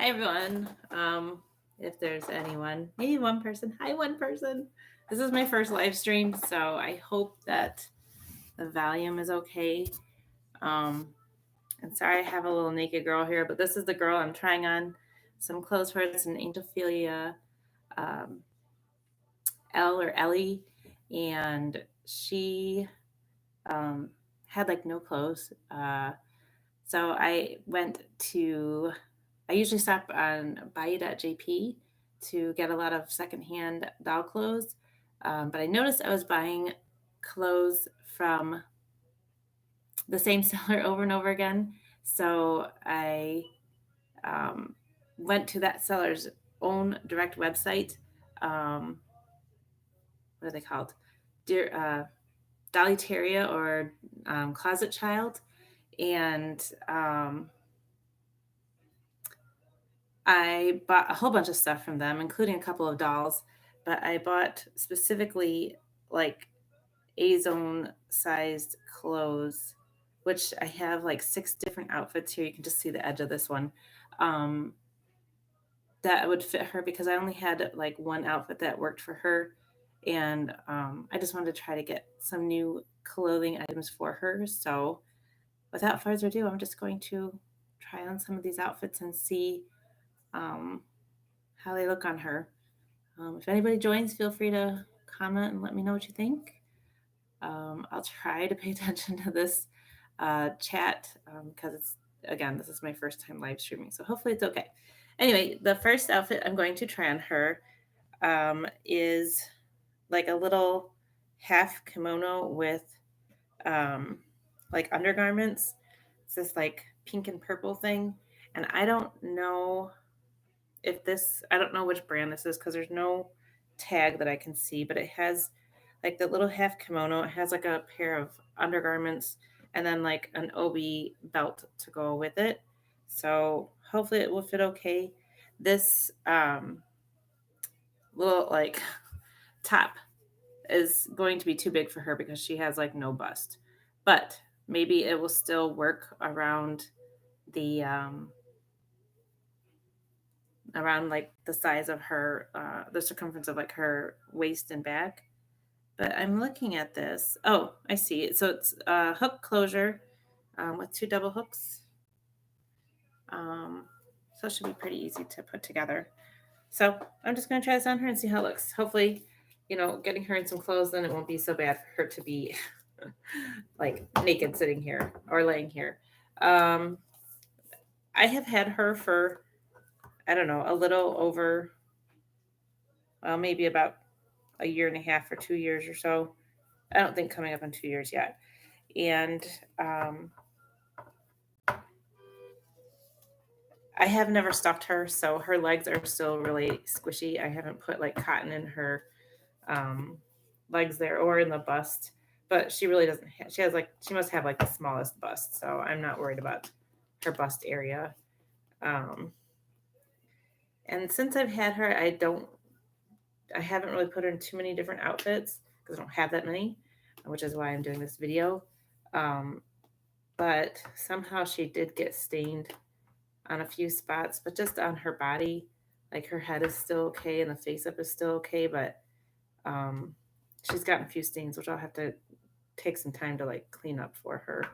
Hi everyone. If there's anyone, maybe one person. Hi, one person. This is my first live stream, so I hope that the volume is okay. Um, and sorry I have a little naked girl here, but this is the girl I'm trying on some clothes for. It's an Angel Philia um, L or Ellie, and she um, had like no clothes. So I went to, I usually stop on buy.jp to get a lot of secondhand doll clothes. But I noticed I was buying clothes from the same seller over and over again. So I um, went to that seller's own direct website. Um, what are they called? Dear Dolly Terrier or Closet Child. And I bought a whole bunch of stuff from them, including a couple of dolls, but I bought specifically like A zone sized clothes, which I have like six different outfits here. You can just see the edge of this one. Um, that would fit her because I only had like one outfit that worked for her. And I just wanted to try to get some new clothing items for her. So without further ado, I'm just going to try on some of these outfits and see um, how they look on her. If anybody joins, feel free to comment and let me know what you think. I'll try to pay attention to this chat because it's, again, this is my first time live streaming, so hopefully it's okay. Anyway, the first outfit I'm going to try on her is like a little half kimono with um, like undergarments. It's this like pink and purple thing. And I don't know if this, I don't know which brand this is because there's no tag that I can see, but it has like the little half kimono. It has like a pair of undergarments and then like an obi belt to go with it. So hopefully it will fit okay. This little like top is going to be too big for her because she has like no bust. But maybe it will still work the around like the size of her the circumference of like her waist and back. But I'm looking at this. Oh, I see it. So it's hook closure with two double hooks. Um, so it should be pretty easy to put together. So I'm just going to try this on her and see how it looks. Hopefully, getting her in some clothes, then it won't be so bad for her to be like naked sitting here or laying here. Um, I have had her for, I don't know, a little over, well, maybe about a year and a half or 2 years or so. I don't think coming up on 2 years yet. And I have never stuffed her, so her legs are still really squishy. I haven't put like cotton in her um, legs there or in the bust, but she really doesn't. She has like she must have like the smallest bust, so I'm not worried about her bust area. Um, and since I've had her, I haven't really put her in too many different outfits because I don't have that many, which is why I'm doing this video. Um, but somehow she did get stained on a few spots, but just on her body. Like her head is still okay and the face up is still okay, but um, she's gotten a few stains, which I'll have to take some time to like clean up for her.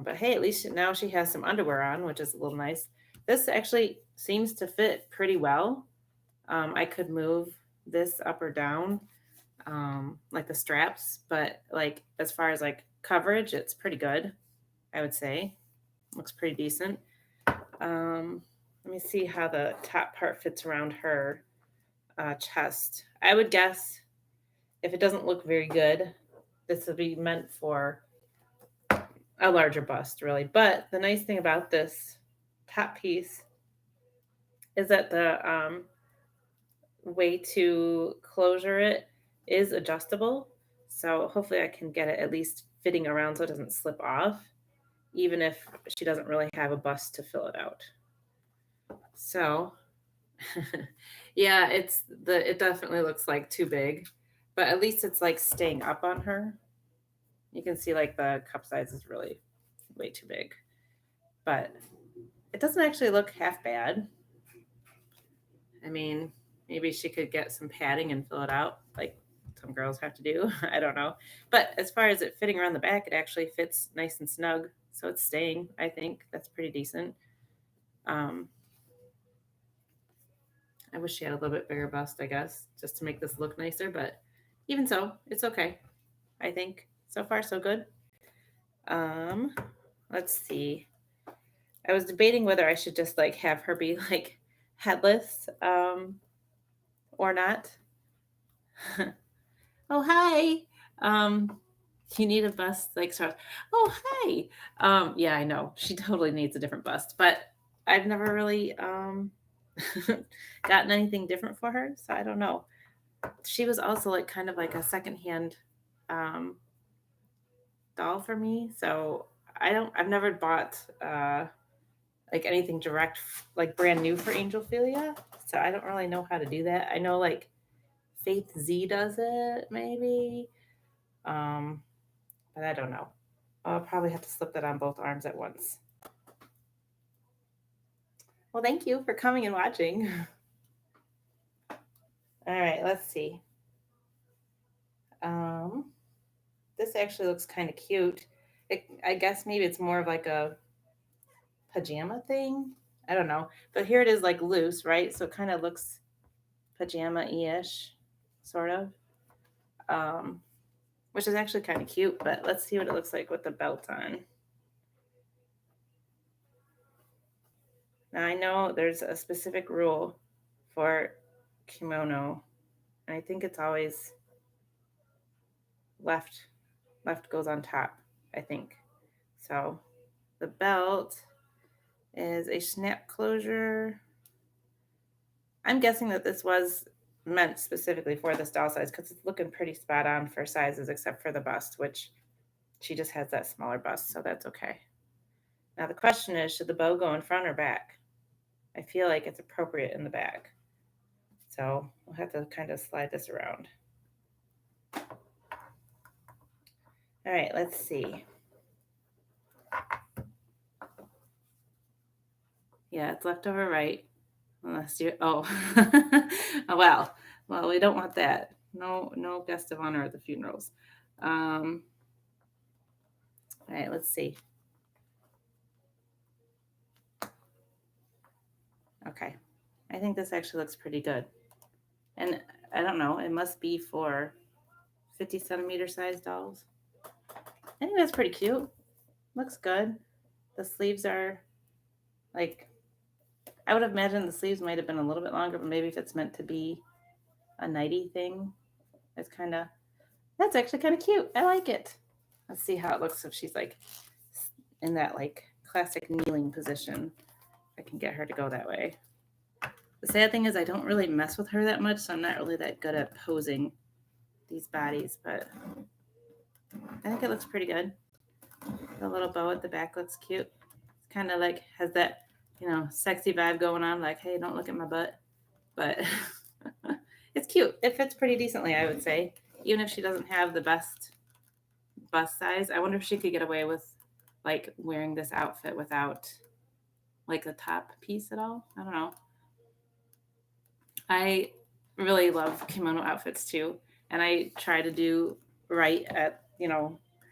But hey, at least now she has some underwear on, which is a little nice. This actually seems to fit pretty well. I could move this up or down, like the straps, but like as far as like coverage, it's pretty good. I would say looks pretty decent. Let me see how the top part fits around her chest. I would guess if it doesn't look very good, this would be meant for a larger bust, really. But the nice thing about this top piece is that the way to closure it is adjustable. So hopefully I can get it at least fitting around so it doesn't slip off, even if she doesn't really have a bust to fill it out. So yeah, it definitely looks like too big, but at least it's like staying up on her. You can see like the cup size is really way too big, but it doesn't actually look half bad. I mean, maybe she could get some padding and fill it out like some girls have to do. I don't know. But as far as it fitting around the back, it actually fits nice and snug. So it's staying. I think that's pretty decent. Um, I wish she had a little bit bigger bust, I guess, just to make this look nicer. But even so, it's okay. I think so far so good. Um, let's see. I was debating whether I should just like have her be like headless or not. Oh hi. Um, you need a bust like sort. Oh hi. Yeah, I know she totally needs a different bust, but I've never really gotten anything different for her, so I don't know. She was also like kind of like a secondhand um, doll for me, so I've never bought like anything direct, like brand new for Angel Philia, so I don't really know how to do that. I know like Faith Z does it, maybe, um, but I don't know. I'll probably have to slip that on both arms at once. Well, thank you for coming and watching. All right, let's see. Um, this actually looks kind of cute. I guess maybe it's more of like a pajama thing. I don't know. But here it is like loose, right? So it kind of looks pajama-ish, sort of. Um, which is actually kind of cute, but let's see what it looks like with the belt on. Now I know there's a specific rule for kimono, and I think it's always left goes on top, I think. So the belt is a snap closure. I'm guessing that this was meant specifically for this doll size because it's looking pretty spot on for sizes except for the bust, which she just has that smaller bust, so that's okay. Now the question is, should the bow go in front or back? I feel like it's appropriate in the back. So we'll have to kind of slide this around. All right, let's see. Yeah, it's left over right. Unless you, oh, oh well, we don't want that. No guest of honor at the funerals. All right, let's see. Okay, I think this actually looks pretty good. And I don't know, it must be for 50 centimeter size dolls. I think that's pretty cute. Looks good. The sleeves are like, I would have imagined the sleeves might have been a little bit longer, but maybe if it's meant to be a nighty thing, it's kind of, that's actually kind of cute. I like it. Let's see how it looks if she's like in that like classic kneeling position. I can get her to go that way. The sad thing is I don't really mess with her that much, so I'm not really that good at posing these bodies, but I think it looks pretty good. The little bow at the back looks cute. It's kind of like has that, sexy vibe going on, like, hey, don't look at my butt. But it's cute. It fits pretty decently, I would say. Even if she doesn't have the best bust size, I wonder if she could get away with like wearing this outfit without like a top piece at all. I don't know. I really love kimono outfits too, and I try to do right at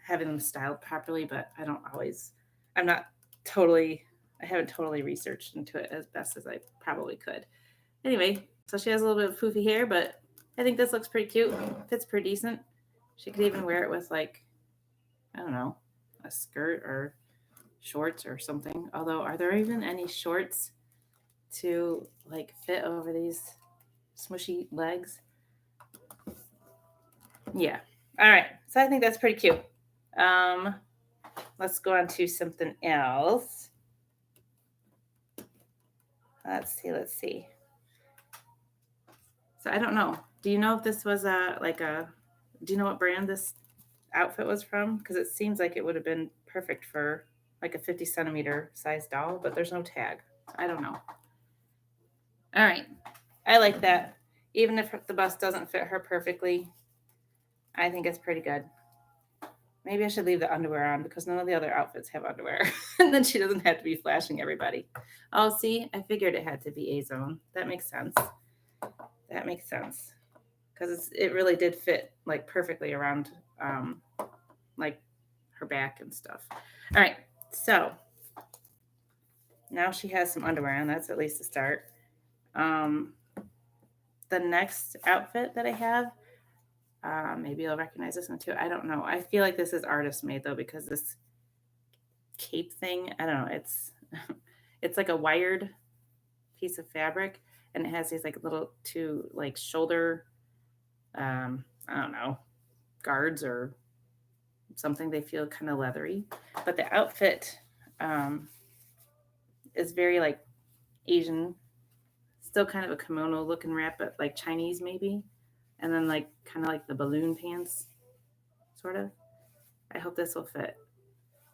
having them styled properly, but I don't always. I'm not totally. I haven't totally researched into it as best as I probably could. Anyway, so she has a little bit of poofy hair, but I think this looks pretty cute. Fits pretty decent. She could even wear it with like, I don't know, a skirt or shorts or something. Although, are there even any shorts to like fit over these smushy legs? Yeah. All right. So I think that's pretty cute. Let's go on to something else. Let's see. So I don't know. Do you know if this was do you know what brand this outfit was from? Because it seems like it would have been perfect for like a 50 centimeter size doll, but there's no tag. I don't know. All right. I like that. Even if the bust doesn't fit her perfectly, I think it's pretty good. Maybe I should leave the underwear on because none of the other outfits have underwear. And then she doesn't have to be flashing everybody. Oh, see, I figured it had to be A-zone. That makes sense. That makes sense. Because it really did fit like perfectly around like her back and stuff. All right, so now she has some underwear on. That's at least a start. Um, the next outfit that I have, maybe you'll recognize this one too. I don't know. I feel like this is artist made though because this cape thing, I don't know. It's it's like a wired piece of fabric, and it has these like little two like shoulder, I don't know, guards or something. They feel kind of leathery, but the outfit um, is very like Asian, still kind of a kimono looking wrap, but like Chinese maybe, and then like kind of like the balloon pants, sort of. I hope this will fit.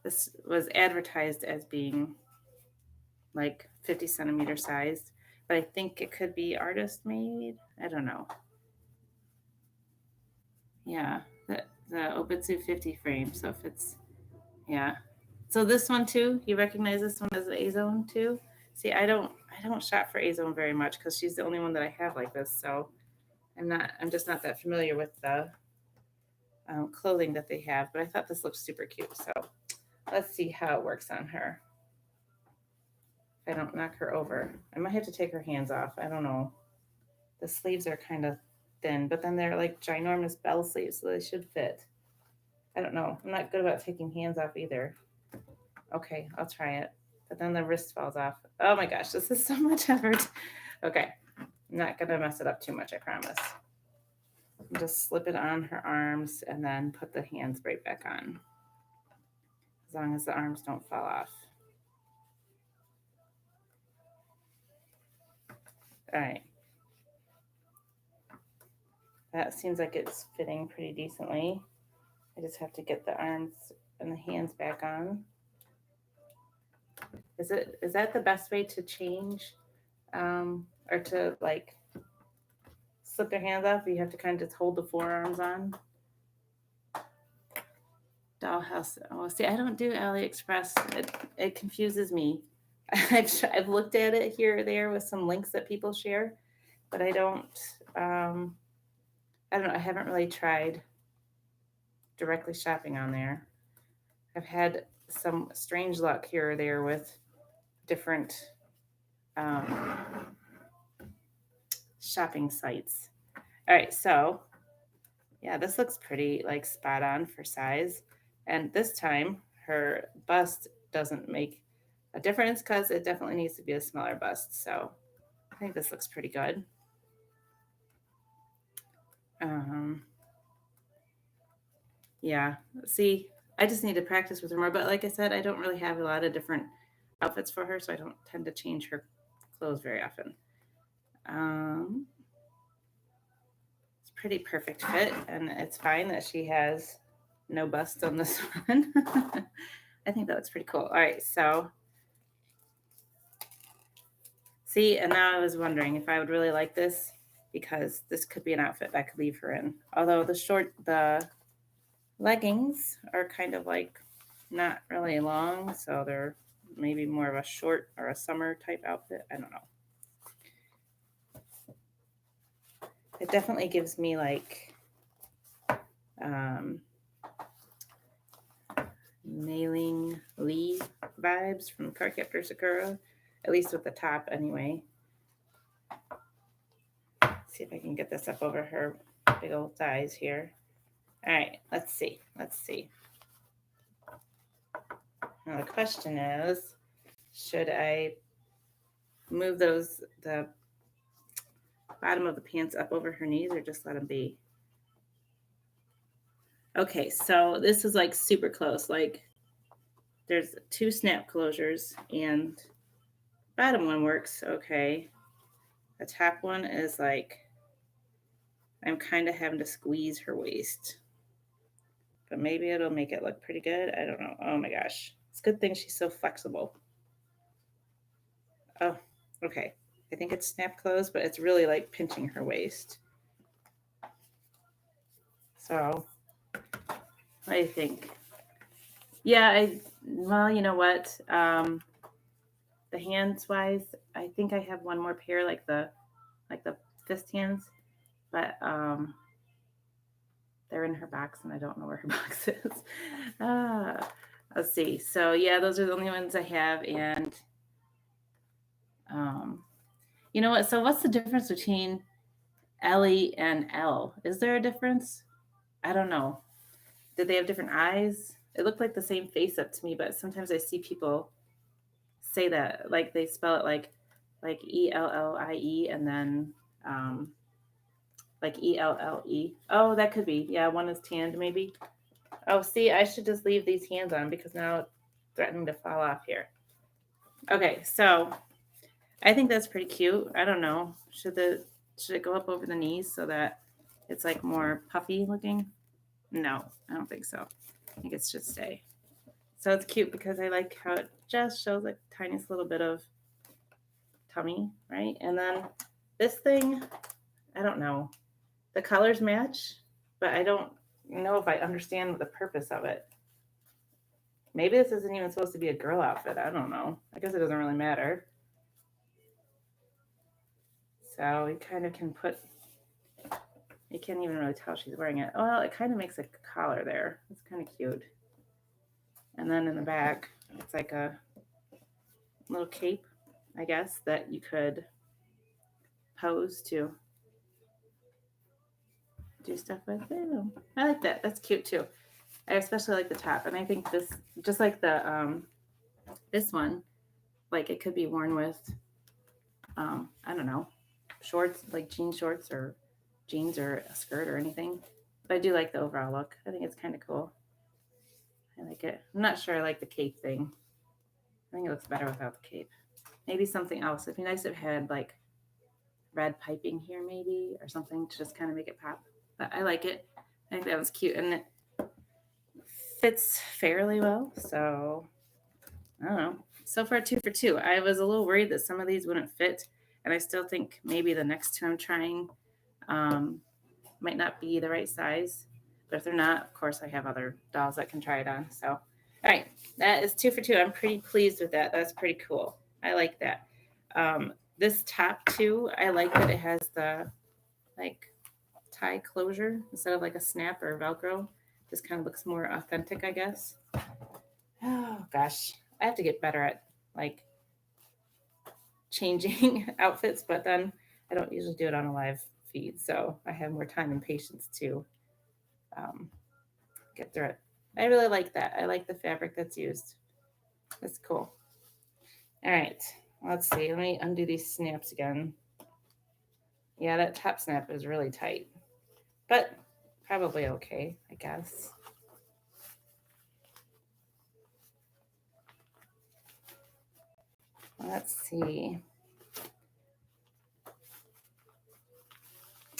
This was advertised as being like 50 centimeter sized, but I think it could be artist made. I don't know. Yeah, the Obitsu 50 frame. So if it's, yeah. So this one too, you recognize this one as the A Zone too? See, I don't shop for A Zone very much because she's the only one that I have like this. So I'm just not that familiar with the clothing that they have. But I thought this looked super cute. So let's see how it works on her. If I don't knock her over, I might have to take her hands off. I don't know. The sleeves are kind of thin, but then they're like ginormous bell sleeves, so they should fit. I don't know. I'm not good about taking hands off either. Okay, I'll try it. But then the wrist falls off. Oh my gosh, this is so much effort. Okay, I'm not gonna mess it up too much, I promise. Just slip it on her arms and then put the hands right back on. As long as the arms don't fall off. All right. That seems like it's fitting pretty decently. I just have to get the arms and the hands back on. Is that the best way to change or to like slip their hands off? You have to kind of just hold the forearms on. Dollhouse. Oh, see, I don't do AliExpress. It confuses me. I've looked at it here or there with some links that people share, but I don't. I don't know. I haven't really tried directly shopping on there. I've had some strange luck here or there with different um, shopping sites. All right, so yeah, this looks pretty like spot on for size. And this time her bust doesn't make a difference because it definitely needs to be a smaller bust. So I think this looks pretty good. Yeah, see, I just need to practice with her more. But like I said, I don't really have a lot of different outfits for her, so I don't tend to change her clothes very often. It's pretty perfect fit, and it's fine that she has no bust on this one. I think that looks pretty cool. All right, so see, and now I was wondering if I would really like this because this could be an outfit I could leave her in. Although the leggings are kind of like not really long, so they're maybe more of a short or a summer type outfit. I don't know. It definitely gives me like Mailing Lee vibes from Cardcaptor Sakura, at least with the top anyway. Let's see if I can get this up over her big old thighs here. All right, let's see. Now the question is, should I move the bottom of the pants up over her knees or just let them be? Okay, so this is like super close. Like there's 2 snap closures and bottom one works okay. The top one is like I'm kind of having to squeeze her waist. But maybe it'll make it look pretty good. I don't know. Oh my gosh. It's a good thing she's so flexible. Oh, okay. I think it's snap closed, but it's really like pinching her waist. So, what do you think? Yeah, well, you know what? The hands wise, I think I have one more pair like the fist hands, but they're in her box and I don't know where her box is. Uh, let's see. So yeah, those are the only ones I have. And um, you know what? So what's the difference between Ellie and Elle? Is there a difference? I don't know. Did they have different eyes? It looked like the same face up to me, but sometimes I see people say that like they spell it like Ellie and then like ELLE. Oh, that could be. Yeah, one is tanned maybe. Oh, see, I should just leave these hands on because now it's threatening to fall off here. Okay, so I think that's pretty cute. I don't know. Should it go up over the knees so that it's like more puffy looking? No, I don't think so. I think it should stay. So it's cute because I like how it just shows like tiniest little bit of tummy, right? And then this thing, I don't know. The colors match, but I don't know if I understand the purpose of it. Maybe this isn't even supposed to be a girl outfit. I don't know. I guess it doesn't really matter. So you kind of can put, you can't even really tell she's wearing it. Well, it kind of makes a collar there. It's kind of cute. And then in the back, it's like a little cape, I guess, that you could pose to do stuff with. I like that. That's cute too. I especially like the top. And I think this, just like the, this one, like it could be worn with, I don't know, shorts, like jean shorts or jeans or a skirt or anything. But I do like the overall look. I think it's kind of cool. I like it. I'm not sure I like the cape thing. I think it looks better without the cape. Maybe something else. It'd be nice if it had like red piping here maybe or something to just kind of make it pop. But I like it. I think that was cute and it fits fairly well. So I don't know. So far, 2 for 2. I was a little worried that some of these wouldn't fit, and I still think maybe the next two I'm trying um, might not be the right size. But if they're not, of course, I have other dolls that can try it on. So, all right, that is 2 for 2. I'm pretty pleased with that. That's pretty cool. I like that. This top too, I like that it has the like tie closure instead of like a snap or Velcro. Just kind of looks more authentic, I guess. Oh gosh, I have to get better at like changing outfits, but then I don't usually do it on a live feed, so I have more time and patience to um, get through it. I really like that. I like the fabric that's used. That's cool. All right, let's see. Let me undo these snaps again. Yeah, that top snap is really tight, but probably okay, I guess. Let's see.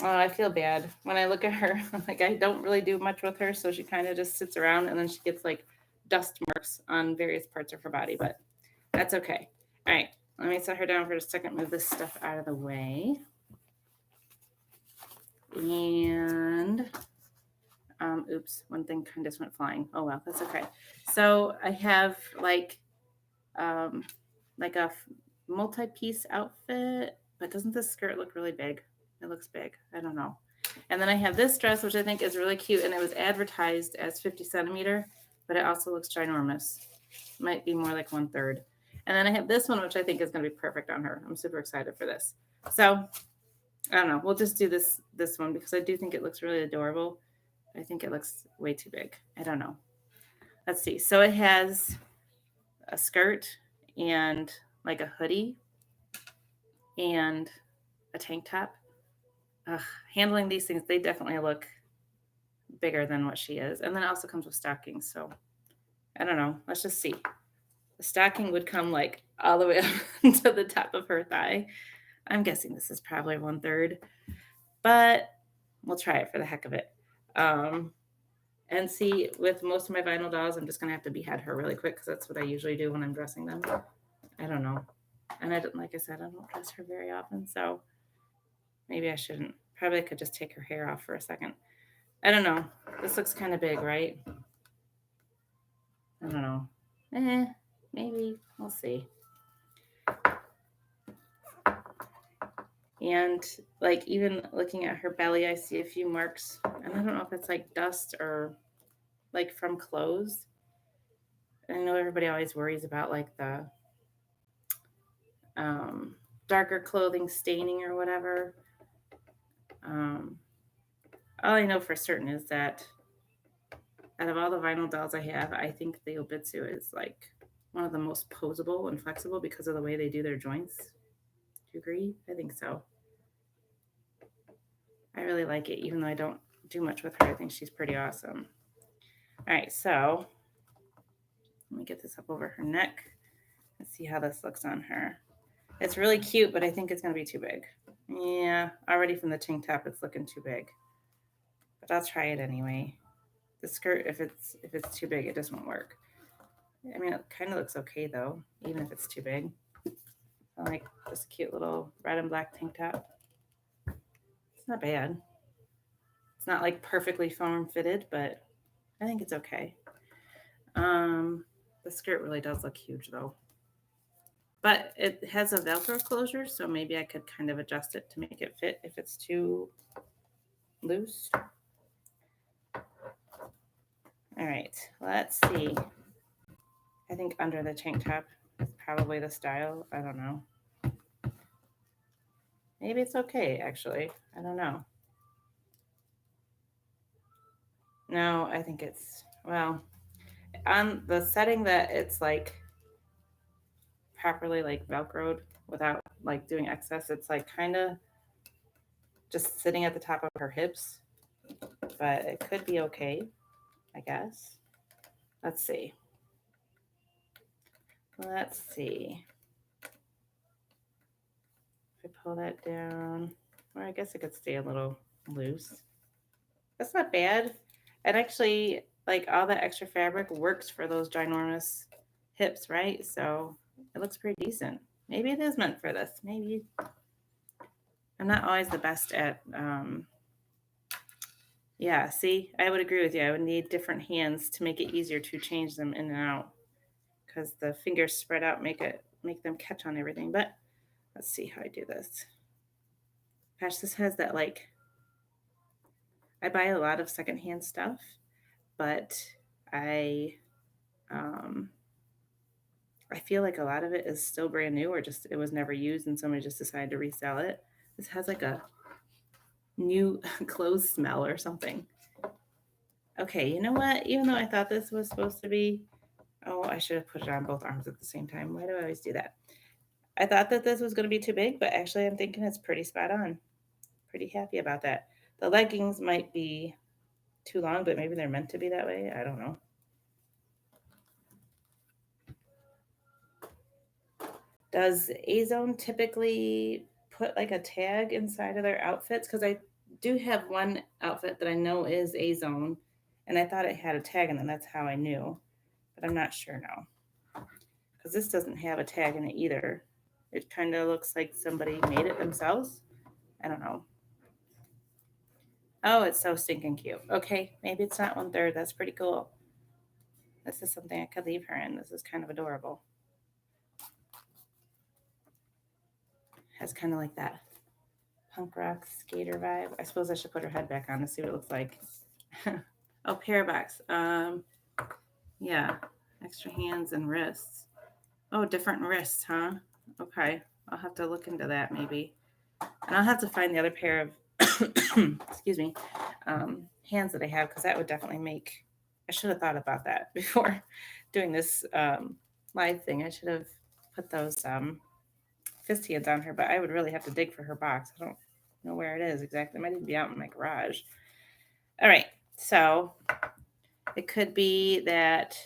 Oh, I feel bad when I look at her. Like I don't really do much with her, so she kind of just sits around and then she gets like dust marks on various parts of her body, but that's okay. All right, let me set her down for a second, move this stuff out of the way. And oops, one thing kind of just went flying. Oh well, that's okay. So I have um like a multi-piece outfit, but doesn't this skirt look really big? It looks big. I don't know. And then I have this dress, which I think is really cute, and it was advertised as 50 centimeter, but it also looks ginormous. Might be more like 1/3. And then I have this one, which I think is going to be perfect on her. I'm super excited for this. So I don't know. We'll just do this one because I do think it looks really adorable. I think it looks way too big. I don't know. Let's see. So it has a skirt and like a hoodie and a tank top. Ugh, handling these things, they definitely look bigger than what she is. And then it also comes with stockings. So I don't know. Let's just see. The stocking would come like all the way up to the top of her thigh. I'm guessing this is probably 1/3, but we'll try it for the heck of it. And see, with most of my vinyl dolls, I'm just gonna have to behead her really quick because that's what I usually do when I'm dressing them. I don't know. And I don't, like I said, I don't dress her very often, so maybe I shouldn't. Probably I could just take her hair off for a second. I don't know. This looks kind of big, right? I don't know. Maybe. We'll see. And like even looking at her belly, I see a few marks, and I don't know if it's like dust or like from clothes. I know everybody always worries about like the um, darker clothing staining or whatever. Um, all I know for certain is that out of all the vinyl dolls I have, I think the Obitsu is like one of the most posable and flexible because of the way they do their joints. Do you agree? I think so. I really like it, even though I don't do much with her. I think she's pretty awesome. All right, so let me get this up over her neck. Let's see how this looks on her. It's really cute, but I think it's going to be too big. Yeah, already from the tank top, it's looking too big. But I'll try it anyway. The skirt, if it's too big, it just won't work. I mean, it kind of looks okay though, even if it's too big. I like this cute little red and black tank top. It's not bad. It's not like perfectly form fitted, but I think it's okay. Um, the skirt really does look huge though. But it has a Velcro closure, so maybe I could kind of adjust it to make it fit if it's too loose. All right, let's see. I think under the tank top is probably the style. I don't know. Maybe it's okay, actually. I don't know. No, I think it's, well, on the setting that it's like properly like Velcroed without like doing excess, it's like kind of just sitting at the top of her hips, but it could be okay, I guess. Let's see. Let's see. If I pull that down, or I guess it could stay a little loose. That's not bad. And actually, like all that extra fabric works for those ginormous hips, right? So it looks pretty decent. Maybe it is meant for this. Maybe I'm not always the best at. Yeah, see, I would agree with you. I would need different hands to make it easier to change them in and out because the fingers spread out make them catch on everything. But let's see how I do this. Gosh, this has that like I buy a lot of secondhand stuff, but I um, I feel like a lot of it is still brand new or just it was never used and somebody just decided to resell it. This has like a new clothes smell or something. Okay, you know what? Even though I thought this was supposed to be, oh, I should have put it on both arms at the same time. Why do I always do that? I thought that this was going to be too big, but actually I'm thinking it's pretty spot on. Pretty happy about that. The leggings might be too long, but maybe they're meant to be that way. I don't know. Does A-Zone typically put like a tag inside of their outfits? Because I do have one outfit that I know is A-Zone, and I thought it had a tag in it. That's how I knew, but I'm not sure now. Because this doesn't have a tag in it either. It kind of looks like somebody made it themselves. I don't know. Oh, it's so stinking cute. Okay, maybe it's not 1/3. That's pretty cool. This is something I could leave her in. This is kind of adorable. Has kind of like that punk rock skater vibe. I suppose I should put her head back on to see what it looks like. Oh, pair box. Yeah, extra hands and wrists. Oh, different wrists, huh? Okay, I'll have to look into that maybe, and I'll have to find the other pair of, excuse me, hands that I have because that would definitely make. I should have thought about that before doing this live thing. I should have put those fist hands on her, but I would really have to dig for her box. I don't know where it is exactly. It might even be out in my garage. All right, so it could be that,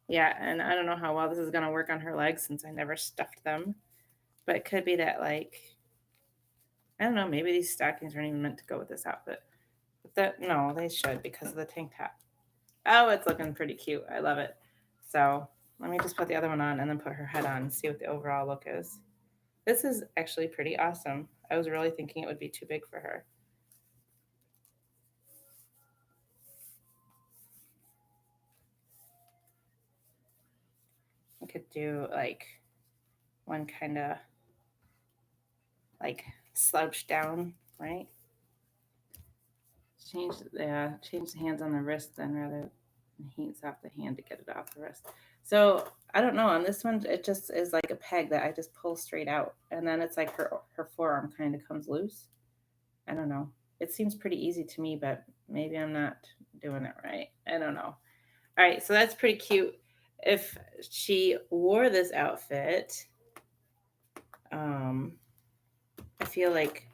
yeah, and I don't know how well this is going to work on her legs since I never stuffed them, but it could be that, like, I don't know, maybe these stockings aren't even meant to go with this outfit. But no, they should because of the tank top. Oh, it's looking pretty cute. I love it. So let me just put the other one on and then put her head on and see what the overall look is. This is actually pretty awesome. I was really thinking it would be too big for her. I could do like one kind of like slouched down, right? Change the hands on the wrist then rather than heats off the hand to get it off the wrist. So I don't know. On this one, it just is like a peg that I just pull straight out, and then it's like her forearm kind of comes loose. I don't know. It seems pretty easy to me, but maybe I'm not doing it right. I don't know. All right, so that's pretty cute. If she wore this outfit, um, I feel like,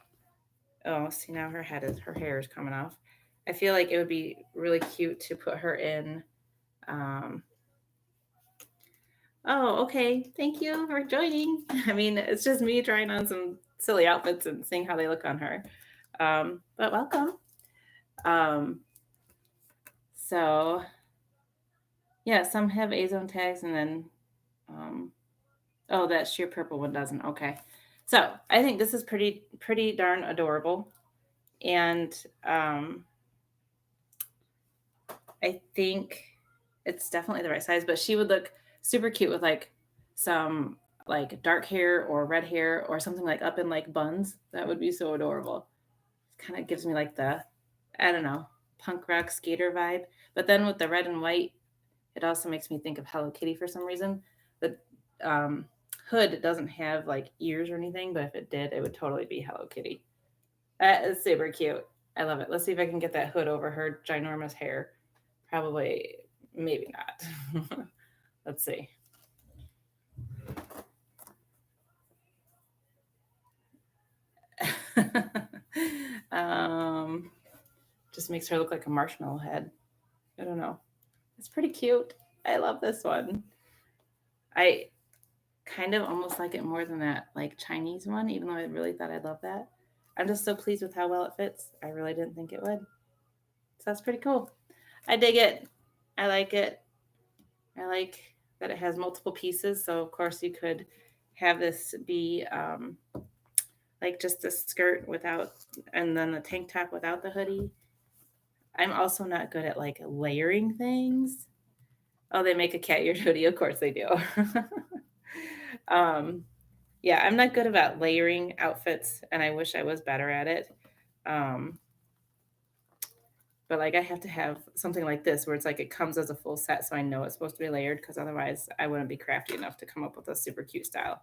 oh, see now her hair is coming off. I feel like it would be really cute to put her in. Um, oh, okay. Thank you for joining. I mean, it's just me trying on some silly outfits and seeing how they look on her. But welcome. Um, so yeah, some have A-zone tags, and then um, oh, that sheer purple one doesn't. Okay. So I think this is pretty darn adorable. And I think it's definitely the right size, but she would look super cute with like some like dark hair or red hair or something like up in like buns. That would be so adorable. Kind of gives me like the, I don't know, punk rock skater vibe. But then with the red and white, it also makes me think of Hello Kitty for some reason. The um, hood doesn't have like ears or anything, but if it did, it would totally be Hello Kitty. That is super cute. I love it. Let's see if I can get that hood over her ginormous hair. Probably, maybe not. Let's see. um, just makes her look like a marshmallow head. I don't know. It's pretty cute. I love this one. I kind of almost like it more than that like Chinese one, even though I really thought I'd love that. I'm just so pleased with how well it fits. I really didn't think it would. So that's pretty cool. I dig it. I like it. I like that it has multiple pieces. So of course you could have this be like just a skirt without, and then the tank top without the hoodie. I'm also not good at like layering things. Oh, they make a cat eared hoodie. Of course they do. um, yeah, I'm not good about layering outfits, and I wish I was better at it. Um, but like I have to have something like this where it's like it comes as a full set, so I know it's supposed to be layered because otherwise I wouldn't be crafty enough to come up with a super cute style.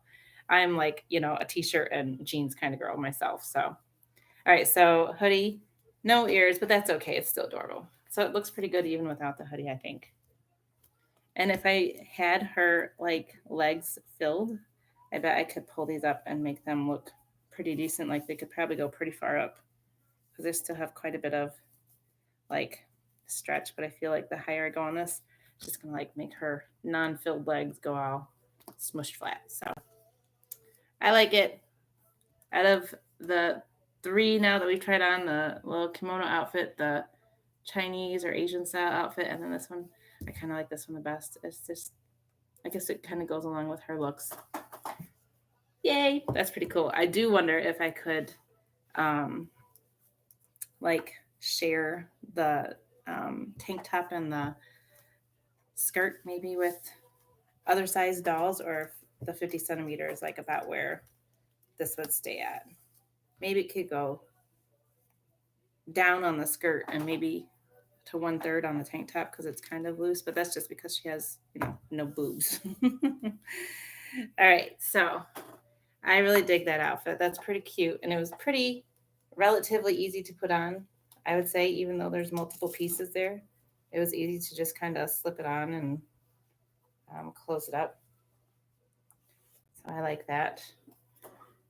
I'm like, a t-shirt and jeans kind of girl myself. So, all right, so hoodie, no ears, but that's okay. It's still adorable. So it looks pretty good even without the hoodie, I think. And if I had her like legs filled, I bet I could pull these up and make them look pretty decent. Like they could probably go pretty far up because they still have quite a bit of like stretch. But I feel like the higher I go on this, it's just gonna like make her non-filled legs go all smushed flat. So I like it. Out of the three now that we've tried on, the little kimono outfit, the Chinese or Asian style outfit, and then this one, I kind of like this one the best. It's just, I guess it kind of goes along with her looks. Yay, that's pretty cool. I do wonder if I could um like share the tank top and the skirt maybe with other size dolls, or if the 50 centimeters like about where this would stay at. Maybe it could go down on the skirt and maybe to 1/3 on the tank top because it's kind of loose, but that's just because she has, no boobs. All right, so I really dig that outfit. That's pretty cute. And it was pretty relatively easy to put on, I would say, even though there's multiple pieces there. It was easy to just kind of slip it on and close it up. So I like that.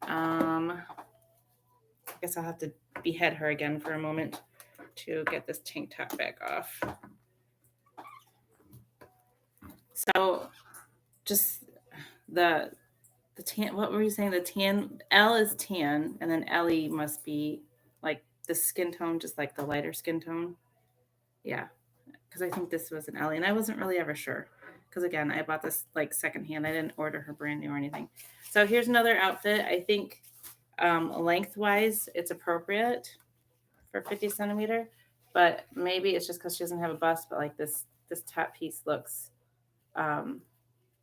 I guess I'll have to behead her again for a moment to get this tank top back off. So just the tan, what were you saying? The tan, L is tan, and then Ellie must be like the skin tone, just like the lighter skin tone. Yeah, because I think this was an Ellie, and I wasn't really ever sure. Because again, I bought this like secondhand. I didn't order her brand new or anything. So here's another outfit. I think lengthwise, it's appropriate for 50 centimeter, but maybe it's just because she doesn't have a bust. But like this top piece looks um,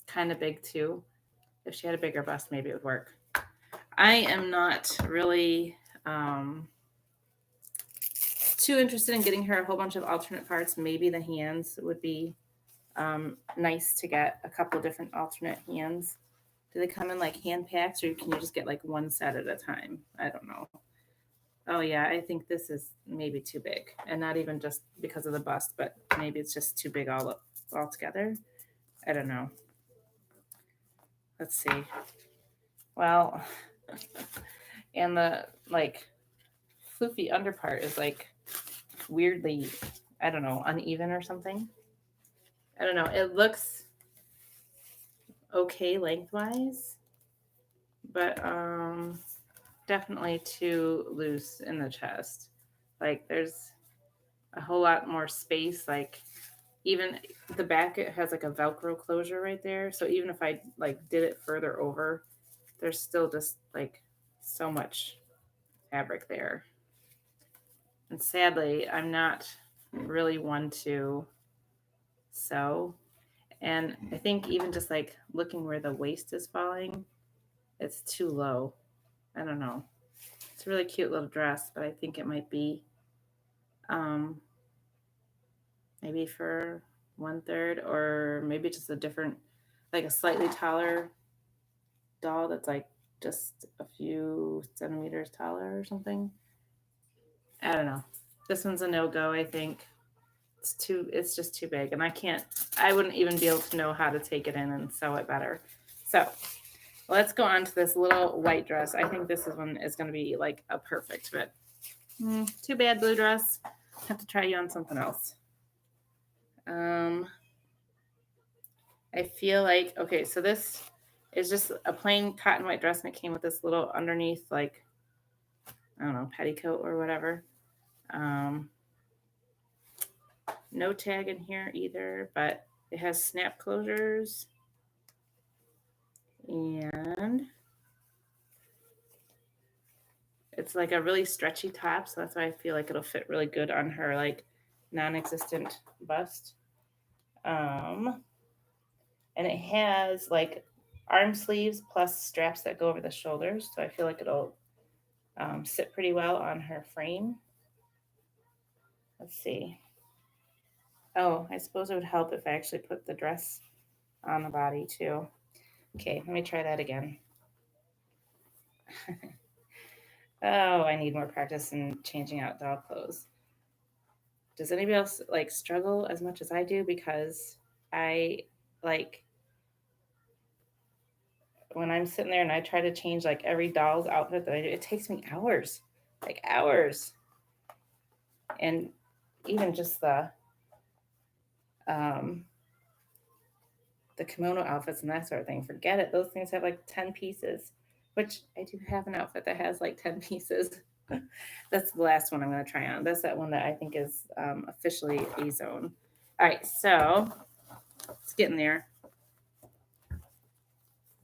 kind of big too. If she had a bigger bust, maybe it would work. I am not really too interested in getting her a whole bunch of alternate parts. Maybe the hands would be nice to get a couple different alternate hands. Do they come in like hand packs, or can you just get like one set at a time? I don't know. Oh yeah, I think this is maybe too big, and not even just because of the bust, but maybe it's just too big all together. I don't know. Let's see. Well, and the like floofy underpart is like weirdly, I don't know, uneven or something. I don't know. It looks okay lengthwise, but definitely too loose in the chest. Like there's a whole lot more space. Like even the back, it has like a Velcro closure right there. So even if I like did it further over, there's still just like so much fabric there. And sadly, I'm not really one to sew. And I think even just like looking where the waist is falling, it's too low. I don't know. It's a really cute little dress, but I think it might be um, maybe for 1/3, or maybe just a different, like a slightly taller doll that's like just a few centimeters taller or something. I don't know. This one's a no go, I think. It's just too big, and I wouldn't even be able to know how to take it in and sew it better. So let's go on to this little white dress. I think this one is going to be like a perfect fit. Too bad, blue dress. Have to try you on something else. I feel like, okay, so this is just a plain cotton white dress, and it came with this little underneath, like, I don't know, petticoat or whatever. No tag in here either, but it has snap closures, and it's like a really stretchy top, so that's why I feel like it'll fit really good on her like non-existent bust. And it has like arm sleeves plus straps that go over the shoulders, so I feel like it'll sit pretty well on her frame. Let's see. Oh, I suppose it would help if I actually put the dress on the body too. Okay, let me try that again. Oh, I need more practice in changing out doll clothes. Does anybody else like struggle as much as I do? Because I like when I'm sitting there and I try to change like every doll's outfit that I do, it takes me hours, like hours. And even just um, the kimono outfits and that sort of thing, forget it. Those things have like 10 pieces, which I do have an outfit that has like 10 pieces. That's the last one I'm going to try on. That's that one that I think is officially a zone. All right, so it's getting there.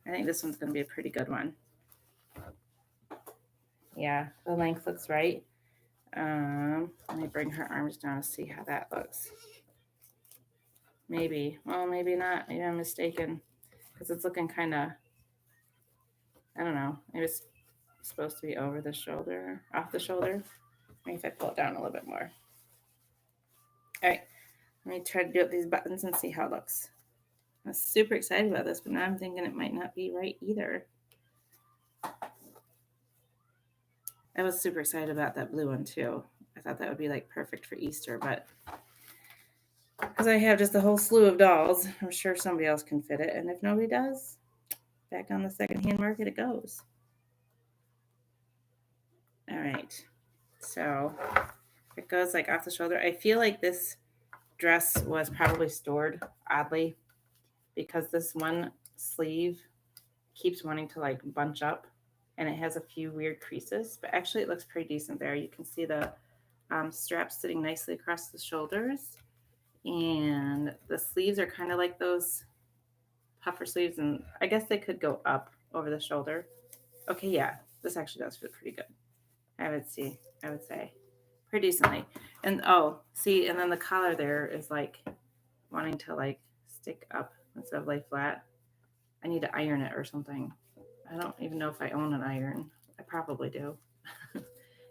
I think this one's going to be a pretty good one. Yeah, the length looks right. Let me bring her arms down to see how that looks. Maybe. Well, maybe not. Maybe I'm mistaken because it's looking kind of, I don't know. Maybe it's supposed to be over the shoulder, off the shoulder. Maybe if I pull it down a little bit more. All right. Let me try to do up these buttons and see how it looks. I'm super excited about this, but now I'm thinking it might not be right either. I was super excited about that blue one too. I thought that would be like perfect for Easter, but because I have just a whole slew of dolls, I'm sure somebody else can fit it. And if nobody does, back on the secondhand market it goes. All right. So it goes like off the shoulder. I feel like this dress was probably stored oddly because this one sleeve keeps wanting to like bunch up and it has a few weird creases, but actually it looks pretty decent there. You can see the straps sitting nicely across the shoulders, and the sleeves are kind of like those puffer sleeves, and I guess they could go up over the shoulder. Okay, yeah, this actually does fit pretty good. I would say pretty decently. And oh, see, and then the collar there is like wanting to like stick up instead of lay flat. I need to iron it or something. I don't even know if I own an iron. I probably do.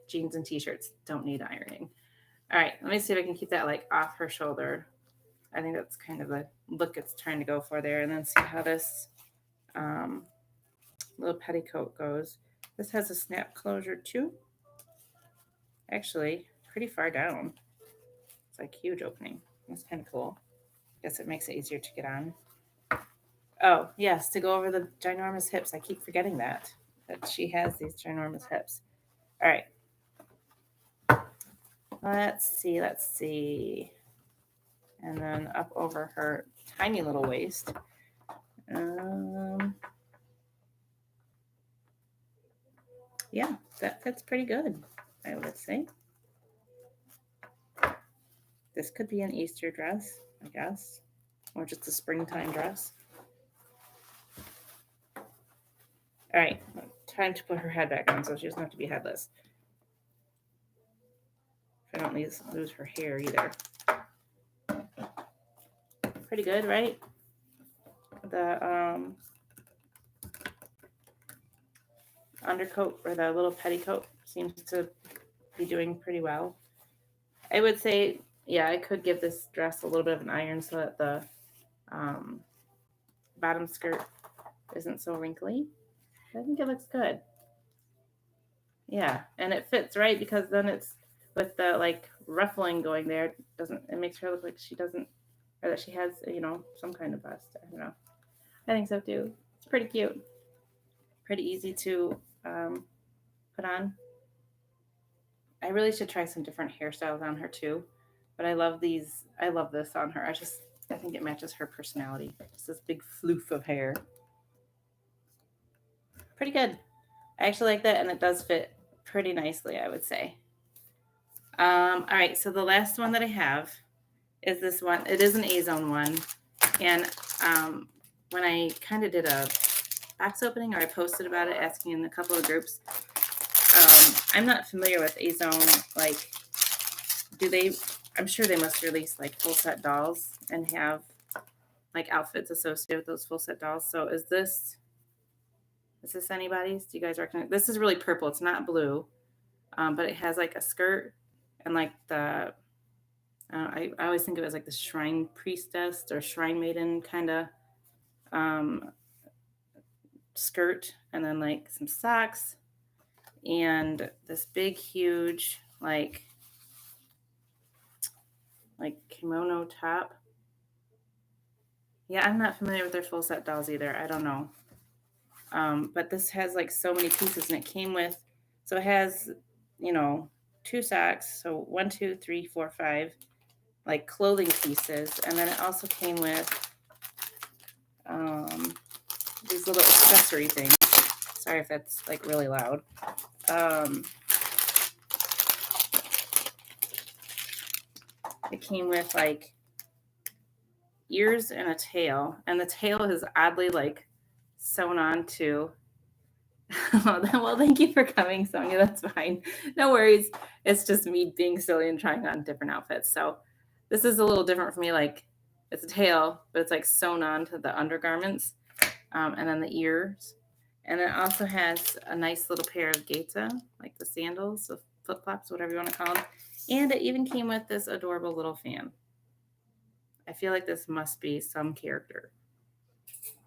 Jeans and t-shirts don't need ironing. All right, let me see if I can keep that like off her shoulder. I think that's kind of the look it's trying to go for there. And then see how this um, little petticoat goes. This has a snap closure too. Actually, pretty far down. It's like huge opening. That's kind of cool. Guess it makes it easier to get on. Oh, yes, to go over the ginormous hips. I keep forgetting that she has these ginormous hips. All right. Let's see. And then up over her tiny little waist. Yeah, that fits pretty good, I would say. This could be an Easter dress, I guess, or just a springtime dress. All right, time to put her head back on so she doesn't have to be headless. I don't lose her hair either. Pretty good, right? The undercoat or the little petticoat seems to be doing pretty well. I would say, yeah, I could give this dress a little bit of an iron so that the bottom skirt isn't so wrinkly. I think it looks good. Yeah, and it fits right because then it's with the like ruffling going there. It makes her look like she doesn't, or that she has, some kind of bust. I don't know. I think so too. It's pretty cute. Pretty easy to put on. I really should try some different hairstyles on her too. But I love these. I love this on her. I think it matches her personality. Just this big floof of hair. Pretty good. I actually like that, and it does fit pretty nicely, I would say. All right, so the last one that I have is this one. It is an A-zone one. And when I kind of did a box opening, or I posted about it asking in a couple of groups, I'm not familiar with A-zone. Like, I'm sure they must release like full set dolls and have like outfits associated with those full set dolls. So is this anybody's? Do you guys recognize? This is really purple. It's not blue, but it has like a skirt and like the I always think of it as like the shrine priestess or shrine maiden kind of skirt, and then like some socks and this big huge like kimono top. Yeah, I'm not familiar with their full set dolls either. I don't know. But this has like so many pieces, and it came with, so it has, 2 socks. So 1, 2, 3, 4, 5, like clothing pieces. And then it also came with these little accessory things. Sorry if that's like really loud. It came with like ears and a tail, and the tail is oddly like sewn on to. Well, thank you for coming, Sonia. That's fine. No worries. It's just me being silly and trying on different outfits. So this is a little different for me. Like, it's a tail, but it's like sewn on to the undergarments, and then the ears. And it also has a nice little pair of gaita, like the sandals, the flip-flops, whatever you want to call them. And it even came with this adorable little fan. I feel like this must be some character.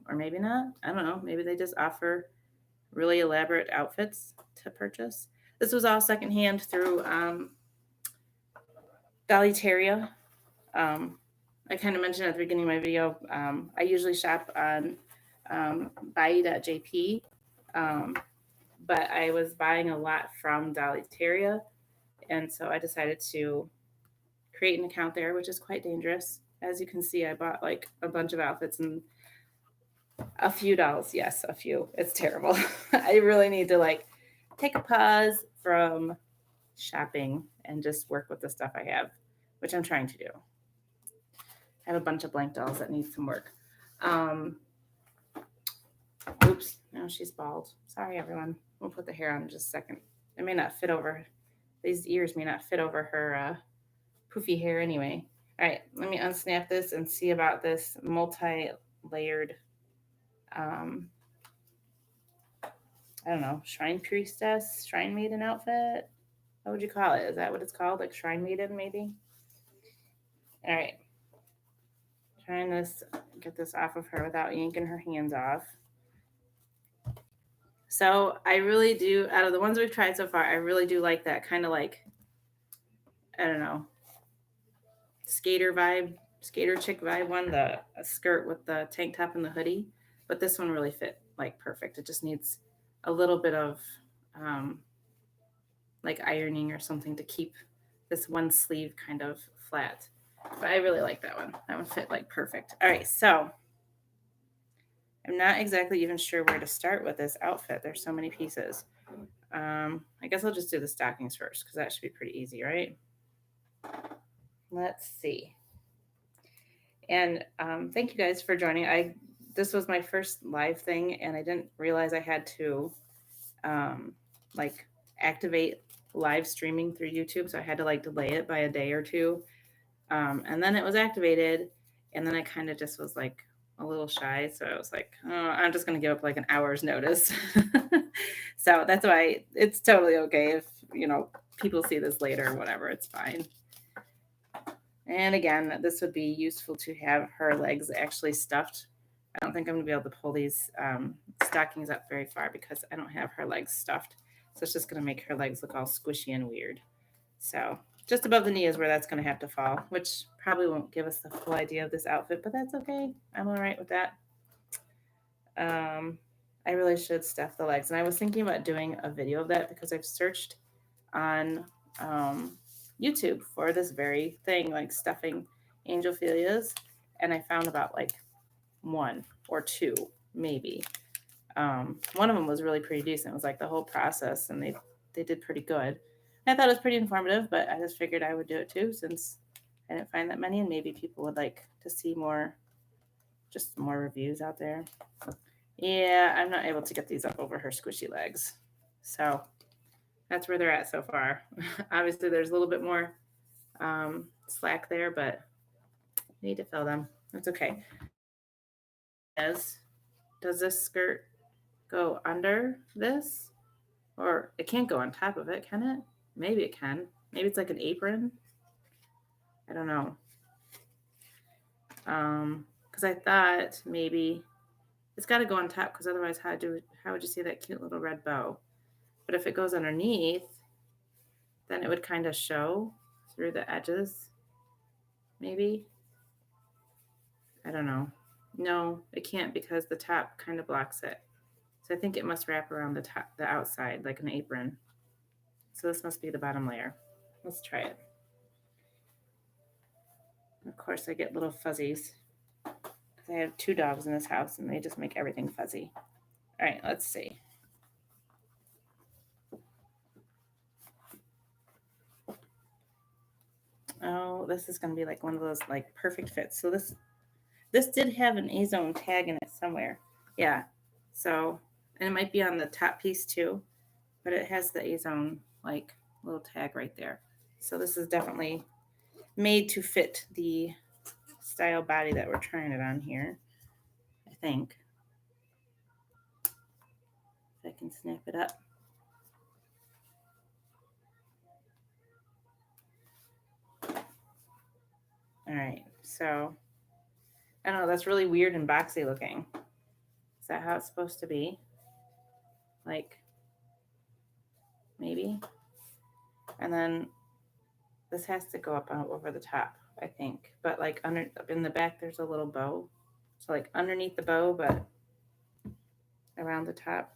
Or maybe not. I don't know. Maybe they just offer really elaborate outfits to purchase. This was all secondhand through Dolly Dress Up. I kind of mentioned at the beginning of my video, I usually shop on buy.jp, but I was buying a lot from Dolly Dress Up, and so I decided to create an account there, which is quite dangerous. As you can see, I bought like a bunch of outfits and a few dolls. Yes, a few. It's terrible. I really need to like take a pause from shopping and just work with the stuff I have, which I'm trying to do. I have a bunch of blank dolls that need some work. Oops, no, she's bald. Sorry, everyone. We'll put the hair on in just a second. It may not fit over, these ears may not fit over her poofy hair anyway. All right, let me unsnap this and see about this multi-layered I don't know, shrine priestess, shrine maiden outfit. What would you call it? Is that what it's called? Like shrine maiden, maybe? All right. Trying this, get this off of her without yanking her hands off. So I really do, out of the ones we've tried so far, I really do like that kind of like, I don't know, skater vibe, skater chick vibe one, the skirt with the tank top and the hoodie. But this one really fit like perfect. It just needs a little bit of um, like ironing or something to keep this one sleeve kind of flat. But I really like that one. That one fit like perfect. All right, so I'm not exactly even sure where to start with this outfit. There's so many pieces. I guess I'll just do the stockings first because that should be pretty easy, right? Let's see. And thank you guys for joining. This was my first live thing, and I didn't realize I had to um, like activate live streaming through YouTube, so I had to like delay it by a day or two. And then it was activated, and then I kind of just was like a little shy, so I was like, oh, I'm just gonna give up like an hour's notice. So that's why it's totally okay if people see this later or whatever. It's fine. And again, this would be useful to have her legs actually stuffed. I don't think I'm going to be able to pull these stockings up very far because I don't have her legs stuffed. So it's just going to make her legs look all squishy and weird. So just above the knee is where that's going to have to fall, which probably won't give us the full idea of this outfit, but that's okay. I'm all right with that. I really should stuff the legs. And I was thinking about doing a video of that because I've searched on YouTube for this very thing, like stuffing Angel Philias, and I found about like one or two, maybe. One of them was really pretty decent. It was like the whole process, and they did pretty good. I thought it was pretty informative, but I just figured I would do it too since I didn't find that many, and maybe people would like to see more, just more reviews out there. Yeah, I'm not able to get these up over her squishy legs, so that's where they're at so far. Obviously, there's a little bit more slack there, but I need to fill them. That's okay. Does this skirt go under this? Or it can't go on top of it, can it? Maybe it can. Maybe it's like an apron. I don't know. Because I thought maybe it's got to go on top because otherwise how would you see that cute little red bow? But if it goes underneath, then it would kind of show through the edges. Maybe. I don't know. No, it can't because the top kind of blocks it. So I think it must wrap around the outside like an apron. So this must be the bottom layer. Let's try it. Of course, I get little fuzzies because I have 2 dogs in this house and they just make everything fuzzy. All right, let's see. Oh, this is going to be like one of those like perfect fits. So this did have an A-zone tag in it somewhere. Yeah. So, and it might be on the top piece too, but it has the A-zone like little tag right there. So this is definitely made to fit the style body that we're trying it on here, I think. If I can snap it up. All right, so I don't know, that's really weird and boxy looking. Is that how it's supposed to be? Like, maybe? And then this has to go up over the top, I think. But like up in the back, there's a little bow. So like underneath the bow, but around the top.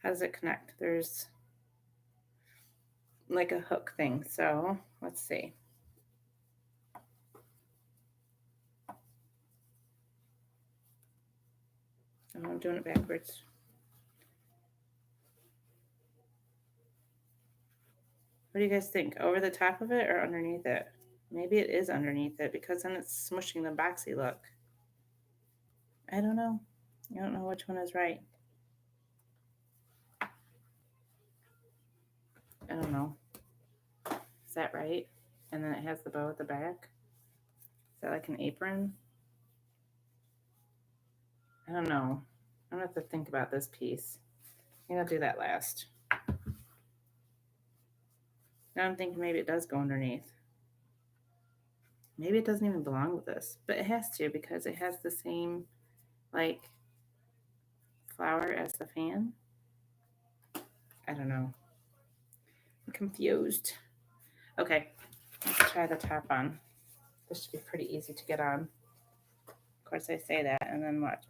How does it connect? There's like a hook thing. So let's see. Oh, I'm doing it backwards. What do you guys think? Over the top of it or underneath it? Maybe it is underneath it because then it's smushing the boxy look. I don't know. I don't know which one is right. I don't know. Is that right? And then it has the bow at the back. Is that like an apron? I don't know. I'm gonna have to think about this piece. Maybe I'll do that last. Now I'm thinking maybe it does go underneath. Maybe it doesn't even belong with this, but it has to because it has the same like flower as the fan. I don't know. I'm confused. Okay, let's try the top on. This should be pretty easy to get on. Of course, I say that, and then watch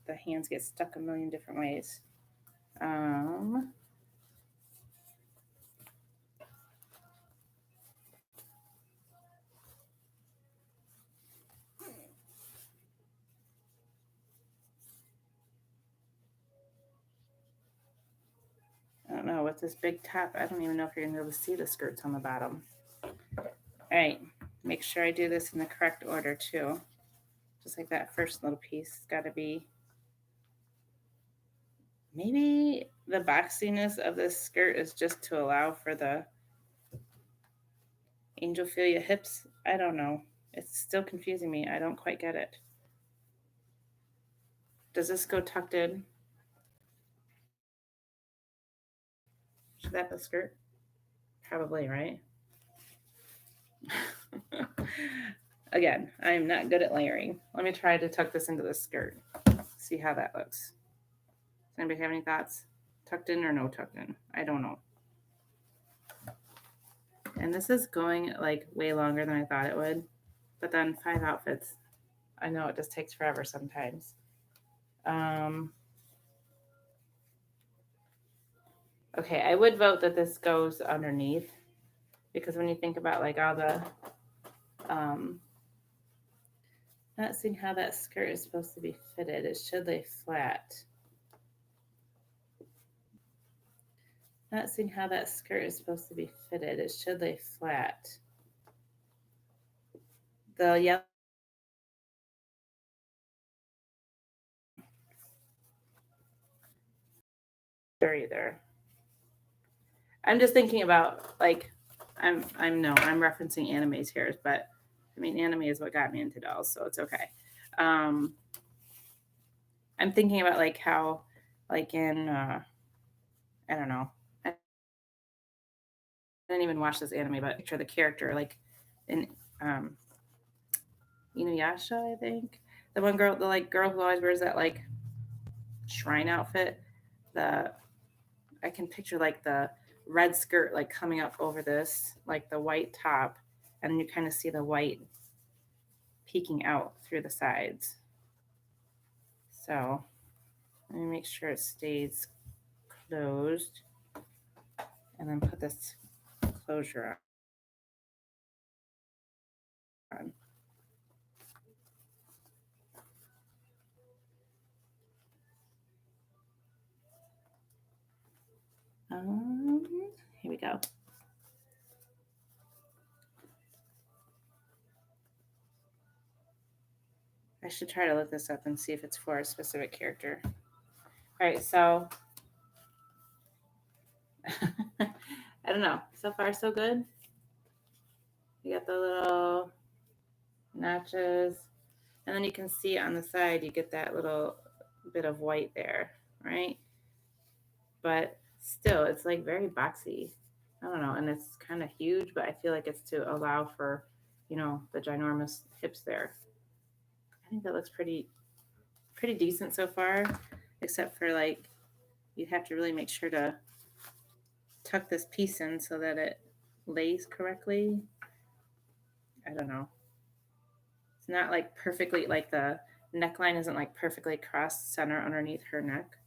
the hands get stuck a million different ways. I don't know, with this big top, I don't even know if you're gonna be able to see the skirts on the bottom. All right, make sure I do this in the correct order too. Just like that first little piece, it's gotta be, maybe the boxiness of this skirt is just to allow for the Angel Philia hips. I don't know. It's still confusing me. I don't quite get it. Does this go tucked in? Should that be a skirt? Probably, right? Again, I'm not good at layering. Let me try to tuck this into the skirt. See how that looks. Does anybody have any thoughts? Tucked in or no tucked in? I don't know. And this is going like way longer than I thought it would. But then 5 outfits. I know it just takes forever sometimes. Okay, I would vote that this goes underneath because when you think about like all the not seeing how that skirt is supposed to be fitted. It should lay flat. Not seeing how that skirt is supposed to be fitted. It should lay flat. The yellow. Either. I'm just thinking about like I'm referencing animes here, but I mean anime is what got me into dolls, so it's okay. I'm thinking about like how like in I don't know. I didn't even watch this anime, but picture the character like in Inuyasha, I think. The one girl, the like girl who always wears that like shrine outfit. The I can picture like the red skirt like coming up over this, like the white top, and then you kind of see the white peeking out through the sides. So let me make sure it stays closed, and then put this closure on. Here we go. I should try to look this up and see if it's for a specific character. All right, so I don't know. So far, so good. You got the little notches, and then you can see on the side, you get that little bit of white there, right? But still, it's like very boxy. I don't know, and it's kind of huge, but I feel like it's to allow for, the ginormous hips there. I think that looks pretty decent so far, except for like you have to really make sure to tuck this piece in so that it lays correctly. I don't know. It's not like perfectly like the neckline isn't like perfectly cross center underneath her neck.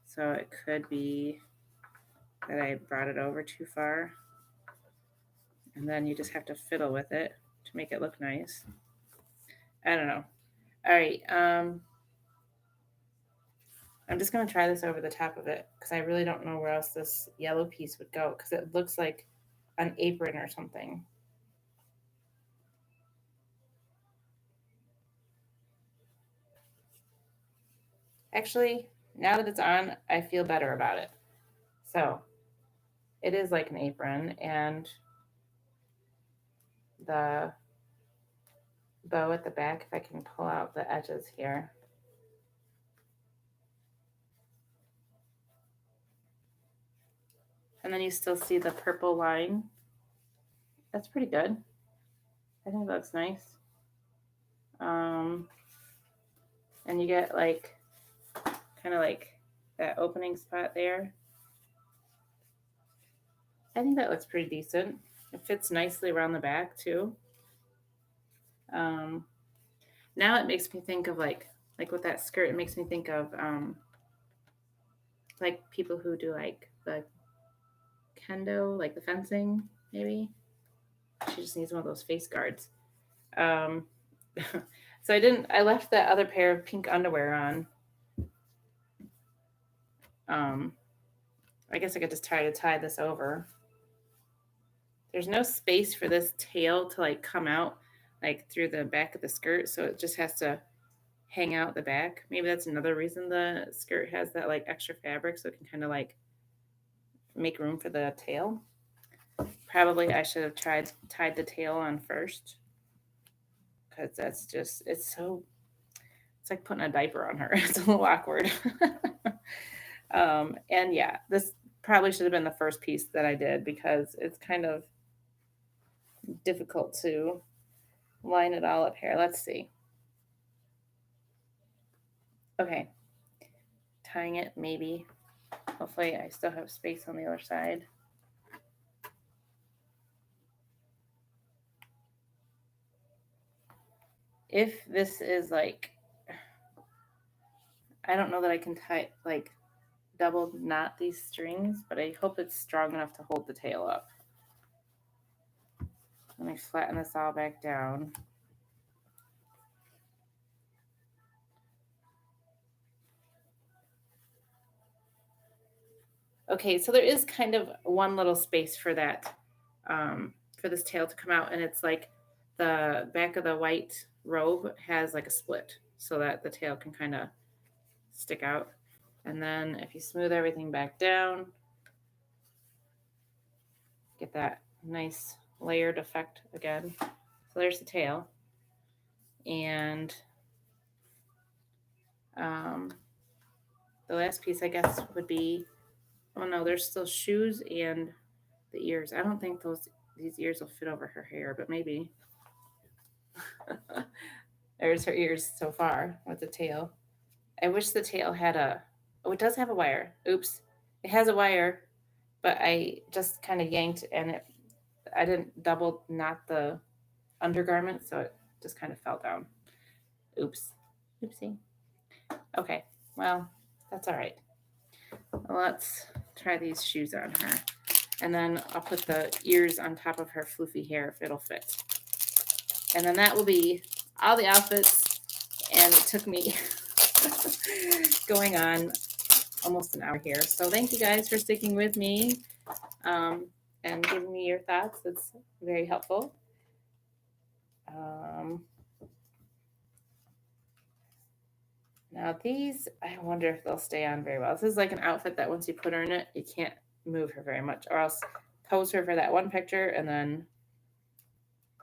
So it could be that I brought it over too far. And then you just have to fiddle with it to make it look nice. I don't know. All right. I'm just going to try this over the top of it because I really don't know where else this yellow piece would go because it looks like an apron or something. Actually, now that it's on, I feel better about it. So it is like an apron, and the bow at the back, if I can pull out the edges here. And then you still see the purple line. That's pretty good. I think that's nice. Um, and you get like kind of like that opening spot there. I think that looks pretty decent. It fits nicely around the back too. Um, now it makes me think of like with that skirt, it makes me think of like people who do like the kendo, like the fencing, maybe. She just needs one of those face guards. Um, so I left that other pair of pink underwear on. Um, I guess I could just try to tie this over. There's no space for this tail to like come out like through the back of the skirt, so it just has to hang out the back. Maybe that's another reason the skirt has that like extra fabric, so it can kind of like make room for the tail. Probably I should have tied the tail on first, because that's just it's like putting a diaper on her. It's a little awkward. And yeah, this probably should have been the first piece that I did, because it's kind of difficult to line it all up here. Let's see. Okay, tying it maybe. Hopefully I still have space on the other side. If this is like, I don't know that I can tie like double knot these strings, but I hope it's strong enough to hold the tail up. Let me flatten this all back down. Okay, so there is kind of one little space for that, for this tail to come out, and it's like the back of the white robe has like a split so that the tail can kind of stick out. And then if you smooth everything back down, get that nice layered effect again. So there's the tail. And the last piece, I guess, would be, oh no, there's still shoes and the ears. I don't think these ears will fit over her hair, but maybe. There's her ears so far with the tail. I wish the tail had a, oh, it does have a wire. Oops. It has a wire, but I just kind of yanked and I didn't double knot the undergarment, so it just kind of fell down. Oops. Oopsie. Okay. Well, that's all right. Let's try these shoes on her. And then I'll put the ears on top of her floofy hair if it'll fit. And then that will be all the outfits. And it took me going on almost an hour here. So thank you guys for sticking with me and giving me your thoughts. It's very helpful. Now these, I wonder if they'll stay on very well. This is like an outfit that once you put her in it, you can't move her very much, or else pose her for that one picture and then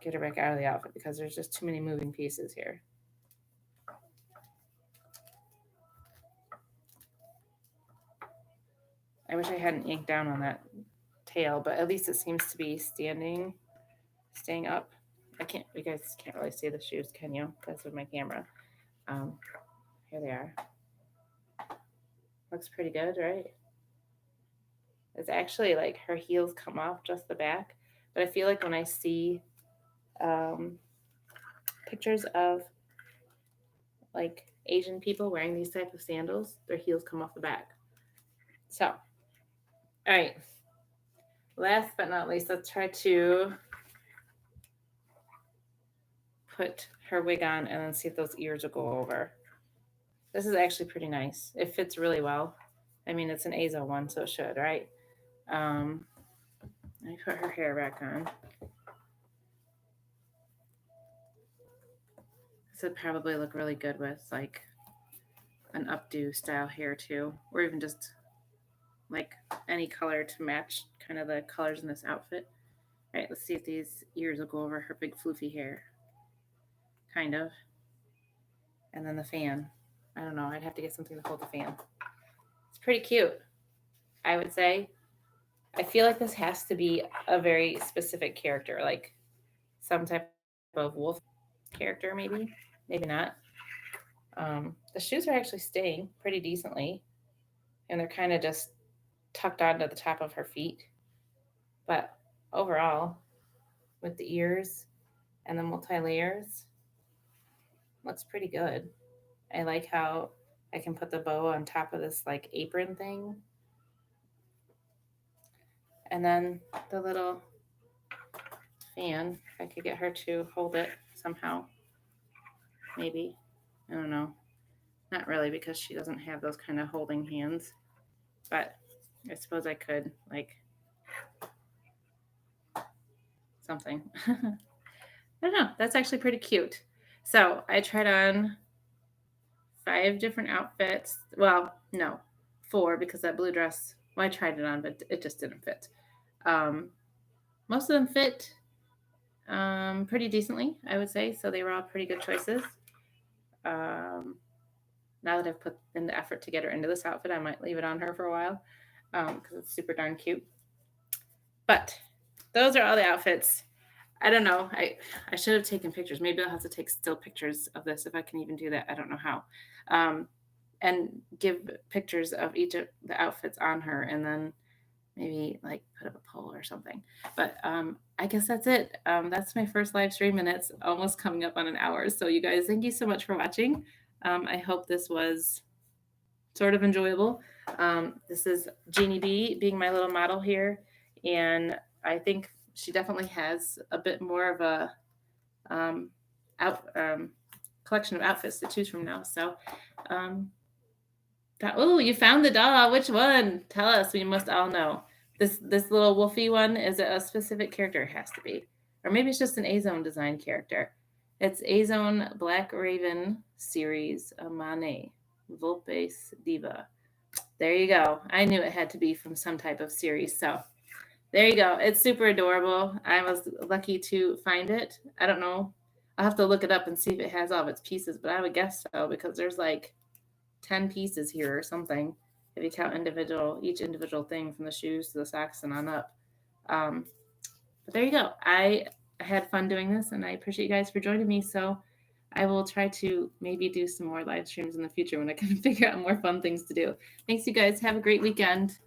get her back out of the outfit, because there's just too many moving pieces here. I wish I hadn't yanked down on that tail, but at least it seems to be staying up. You guys can't really see the shoes, can you? Because of my camera. Here they are. Looks pretty good, right? It's actually like her heels come off just the back, but I feel like when I see pictures of like Asian people wearing these type of sandals, their heels come off the back. So, all right. Last but not least, let's try to put her wig on and then see if those ears will go over. This is actually pretty nice. It fits really well. I mean, it's an Azo one, so it should, right? Let me put her hair back on. This would probably look really good with like an updo style hair too, or even just like any color to match kind of the colors in this outfit. All right, let's see if these ears will go over her big floofy hair. Kind of. And then the fan. I don't know. I'd have to get something to hold the fan. It's pretty cute, I would say. I feel like this has to be a very specific character, like some type of wolf character, maybe not. The shoes are actually staying pretty decently, and they're kind of just tucked onto the top of her feet. But overall, with the ears and the multi layers, looks pretty good. I like how I can put the bow on top of this like apron thing, and then the little fan. If I could get her to hold it somehow, maybe. I don't know. Not really, because she doesn't have those kind of holding hands. But I suppose I could, like, something. I don't know. That's actually pretty cute. So I tried on 5 different outfits. Well, no, 4, because that blue dress, well, I tried it on, but it just didn't fit. Um, Most of them fit pretty decently, I would say. So they were all pretty good choices. Um, Now that I've put in the effort to get her into this outfit, I might leave it on her for a while because it's super darn cute. But those are all the outfits. I don't know. I should have taken pictures. Maybe I'll have to take still pictures of this if I can even do that. I don't know how. Um, and give pictures of each of the outfits on her, and then maybe like put up a poll or something. But I guess that's it. That's my first live stream, and it's almost coming up on an hour. So you guys, thank you so much for watching. I hope this was sort of enjoyable. This is Jeanie B being my little model here, and I think she definitely has a bit more of a um, out collection of outfits to choose from now. So, oh, you found the doll. Which one? Tell us. We must all know. This little wolfy one, is it a specific character? It has to be, or maybe it's just an A Zone design character. It's A Zone Black Raven series Amane Volpes Diva. There you go. I knew it had to be from some type of series. So there you go. It's super adorable. I was lucky to find it. I don't know. I'll have to look it up and see if it has all of its pieces, but I would guess so because there's like 10 pieces here or something if you count each individual thing from the shoes to the socks and on up. Um, but there you go. I had fun doing this, and I appreciate you guys for joining me. So I will try to maybe do some more live streams in the future when I can figure out more fun things to do. Thanks, you guys. Have a great weekend.